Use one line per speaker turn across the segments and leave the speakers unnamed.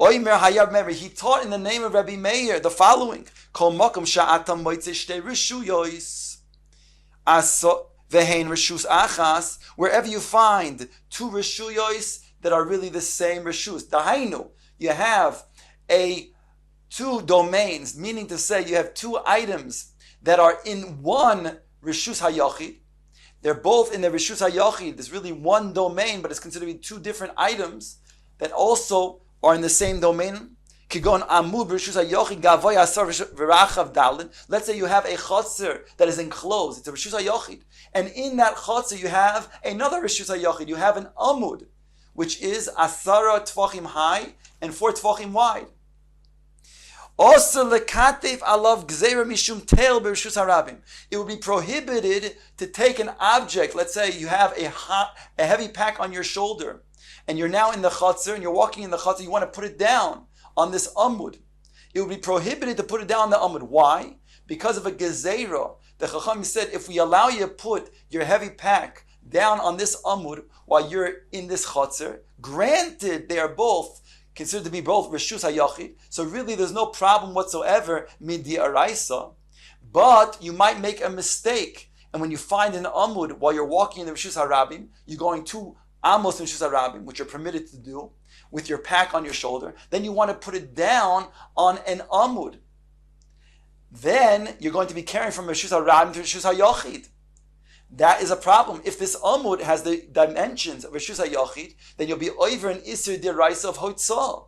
Oimer Hayab, remember, he taught in the name of Rabbi Meir the following: Kol makom sha'atam moitze shtei rishuyois aso vehein rishus achas. Wherever you find two rishuyois that are really the same rishus, dahainu, you have two domains, meaning to say you have two items that are in one rishus hayachid. They're both in the rishus hayachid. There's really one domain, but it's considered to be two different items that also are in the same domain. Kigon amud rishus hayachid gavoy asar v'rachav dalin. Let's say you have a chotzer that is enclosed. It's a rishus hayachid, and in that chotzer you have another rishus hayachid. You have an amud, which is asara tvachim high and 4 tvachim wide. Also, lekatev alav gzeira mishum tel b'rishus harabim. It would be prohibited to take an object. Let's say you have a heavy pack on your shoulder, and you're now in the chutzner, and you're walking in the chutzner. You want to put it down on this amud. It would be prohibited to put it down on the amud. Why? Because of a gezeira. The Chacham said, if we allow you to put your heavy pack down on this amud while you're in this chutzner, granted they are both considered to be both rishus hayachid, so really there's no problem whatsoever midi araisa, but you might make a mistake, and when you find an amud while you're walking in the rishus harabim, you're going to amos in rishus harabim, which you're permitted to do with your pack on your shoulder, then you want to put it down on an amud. Then you're going to be carrying from rishus harabim to rishus hayachid. That is a problem. If this amud has the dimensions of Rishus HaYachid, then you'll be over an Isser Diraisa of Hotzah.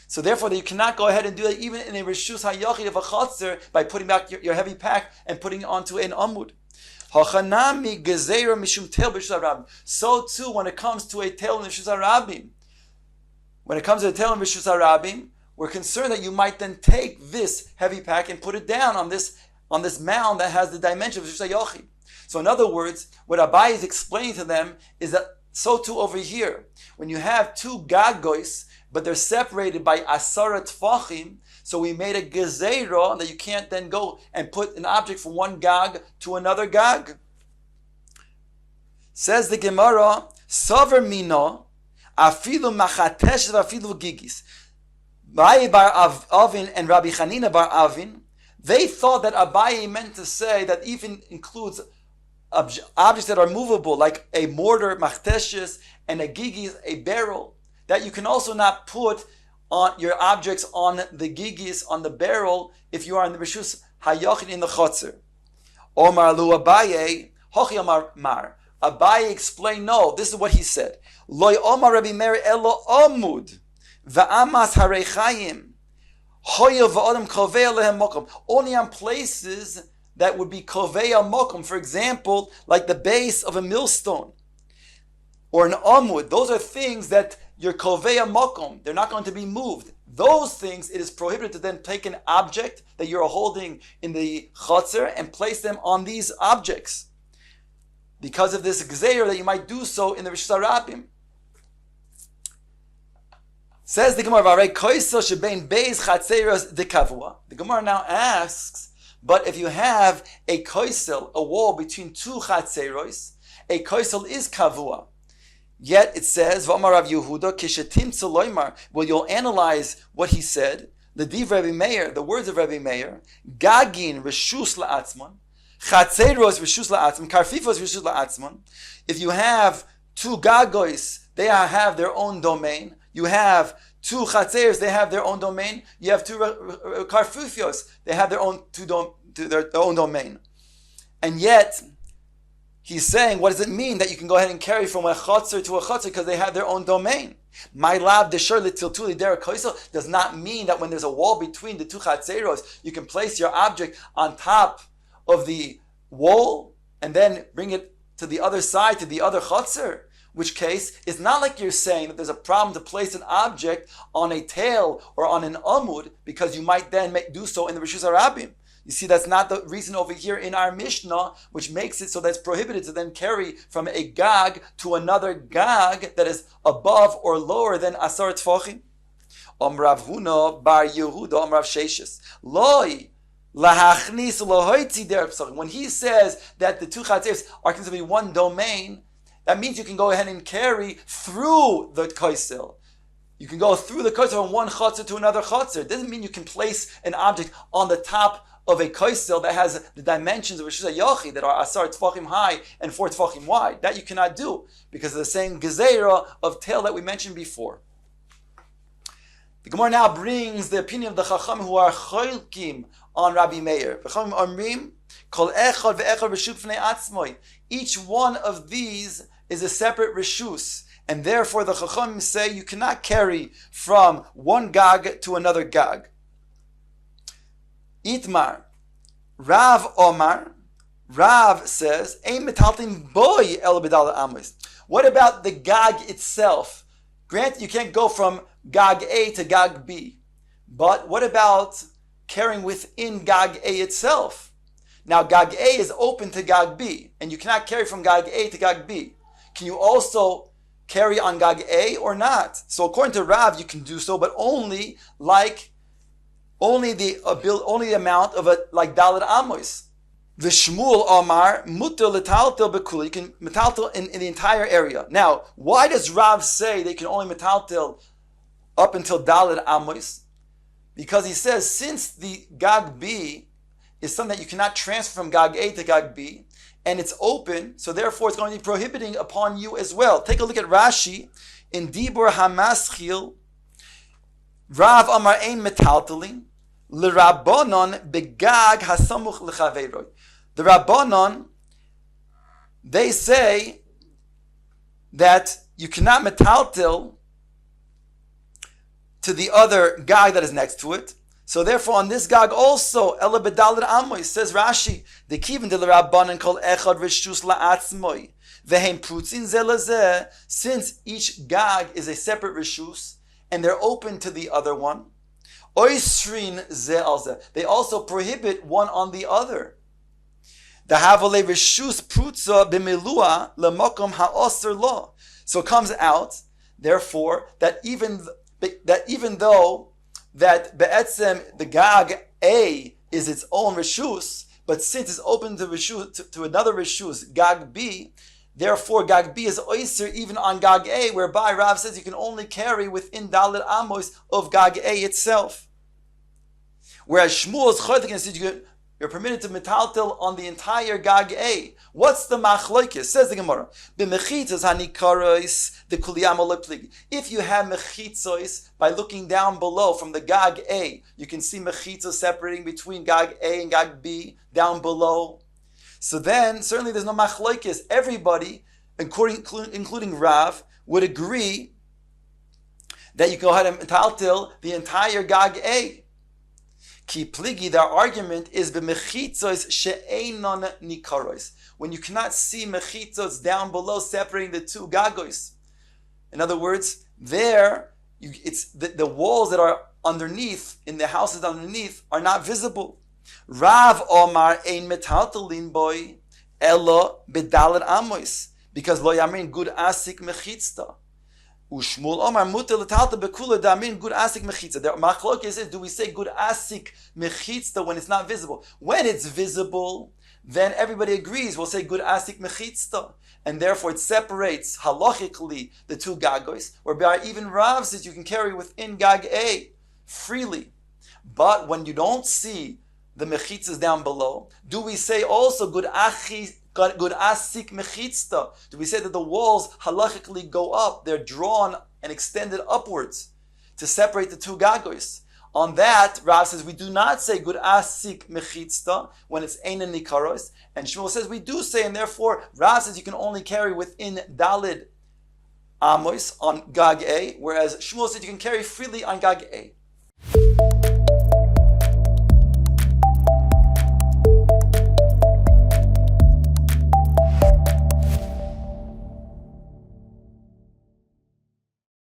So therefore, you cannot go ahead and do that even in a Rishus HaYachid of a Chatzir by putting back your heavy pack and putting it onto an amud. Hachanami Gezeira Mishum Tel B'Rishus HaRabim. So too, when it comes to a Tel in Rishus HaRabim, we're concerned that you might then take this heavy pack and put it down on this mound that has the dimension of Rishus HaYachid. So in other words, what Abai is explaining to them is that so too over here, when you have two gagois, but they're separated by asara tfachim, so we made a gezeira that you can't then go and put an object from one gag to another gag. Says the Gemara, Sover Mino, Afilu Machatesh Afilu Gigis. Abaye bar Avin and Rabbi Chanina bar Avin, they thought that Abaye meant to say that even includes objects that are movable, like a mortar, machteshes, and a gigis, a barrel, that you can also not put on your objects on the gigis, on the barrel, if you are in the rishus hayachid in the chotzer. Omar lu Abaye, hochi Omar mar. Abaye explained, no, this is what he said. Loy Omar Rabbi Meir elo amud, va'amas harei chayim, hoyel va'odam kovei lehem mokom. Only on places that would be koveya mokum, for example, like the base of a millstone or an amud. Those are things that your koveya mokum, they're not going to be moved. Those things, it is prohibited to then take an object that you're holding in the chotzer and place them on these objects, because of this gzeir that you might do so in the Rishus HaRabim. Says the Gemara, the Gemara now asks, but if you have a koisel, a wall between two chatzeros, a koisel is kavua. Yet it says, V'amar Rav Yehuda, kishetim tzoloimar, well, you'll analyze what he said, the div Rabbi Meir, the words of Rabbi Meir, gagin reshus la'atzmon, chatzeros reshus la'atzmon, karfifos reshus la'atzmon. If you have two gagois, they have their own domain. You have two chatzeros, they have their own domain. You have two karfufios, they have their own their own domain. And yet, he's saying, what does it mean that you can go ahead and carry from a chotzer to a chotzer because they have their own domain? My lab desher litiltuli derek koisel does not mean that when there's a wall between the two chatzeros, you can place your object on top of the wall and then bring it to the other side, to the other chotzer. Which case, it's not like you're saying that there's a problem to place an object on a tail or on an amud, because you might then do so in the Rishus HaRabim. You see, that's not the reason over here in our Mishnah, which makes it so that it's prohibited to then carry from a gag to another gag that is above or lower than Asar Tfachim. Rav Huna bar Yehuda, Rav Sheshes. Loi. When he says that the two chatzeros are considered to be one domain, that means you can go ahead and carry through the koisel. You can go through the koisel from one chotzer to another chotzer. It doesn't mean you can place an object on the top of a koisel that has the dimensions of a reshus yochi that are asar tefachim high and 4 tefachim wide. That you cannot do because of the same gezerah of tail that we mentioned before. The Gemara now brings the opinion of the Chacham who are cholkim on Rabbi Meir. Chacham omrim kol echad ve'echad reshut b'nei atzmoi. Each one of these is a separate reshus, and therefore the Chacham say you cannot carry from one gag to another gag. Itmar, Rav Omar, Rav says, Ein metaltin boy el b'dal amos. What about the gag itself? Granted, you can't go from gag A to gag B, but what about carrying within gag A itself? Now, gag A is open to gag B, and you cannot carry from gag A to gag B. Can you also carry on gag A or not? So, according to Rav, you can do so, but only the amount of like Dalet Amos. The Shmuel Omar mutter letaltel bekula. You can metaltel in the entire area. Now, why does Rav say they can only metaltel up until Dalet Amos? Because he says since the Gag B is something that you cannot transfer from Gag A to Gag B, and it's open, so therefore it's going to be prohibiting upon you as well. Take a look at Rashi in Dibur Hamaschil. Rav Amar ein metalteling l'Rabbanon begag hasamuch l'chaveiroi. The Rabbanon, they say that you cannot metaltel to the other gag that is next to it. So therefore, on this gag also, ela bedalet amoy, says Rashi, the kivin de l'Rabbanon kol echad reshus la'atzmoy vehem prutzin ze lezeh. Since each gag is a separate reshus and they're open to the other one, oisrin ze al ze, they also prohibit one on the other. The havole reshus prutza b'milua lemokom ha'oser lo. So it comes out, therefore, that even though that be'etzem the gag A is its own reshus, but since it's open to reshus to another reshus, gag B, therefore gag B is oiser even on gag A, whereby Rav says you can only carry within Dalet Amos of gag A itself. Whereas Shmuel's chodekin says you're permitted to metaltel on the entire gag A. What's the machloikis? Says the Gemara. B'mechitzos hanikaros the kuliyam oliplig. If you have mechitzos by looking down below from the gag A, you can see mechitzos separating between gag A and gag B down below. So then, certainly there's no machloikis. Everybody, including Rav, would agree that you can go ahead and metaltel the entire gag A. Ki pligi, their argument is b'mechitzos she'einon nikaros, when you cannot see mechitzos down below separating the two gagos. In other words, it's the walls that are underneath, in the houses underneath, are not visible. Rav Omar ein metaltelin boy elo bedalet amos, because lo yamin good asik mechitzta. Ushmul Omar muter letalta bekula damin good asik mechitza. The machlok is, do we say good asik mechitza when it's not visible? When it's visible, then everybody agrees. We'll say good asik mechitza, and therefore it separates halachically the two gagos. Whereby even Rav says you can carry within gag A freely, but when you don't see the mechitzas down below, do we say also good asik mechitzta? Do we say that the walls halachically go up? They're drawn and extended upwards to separate the two gagos. On that, Rav says we do not say good asik mechitzta when it's einan nikaros, and Shmuel says we do say, and therefore Rav says you can only carry within dalid amos on gag A, whereas Shmuel says you can carry freely on gag A.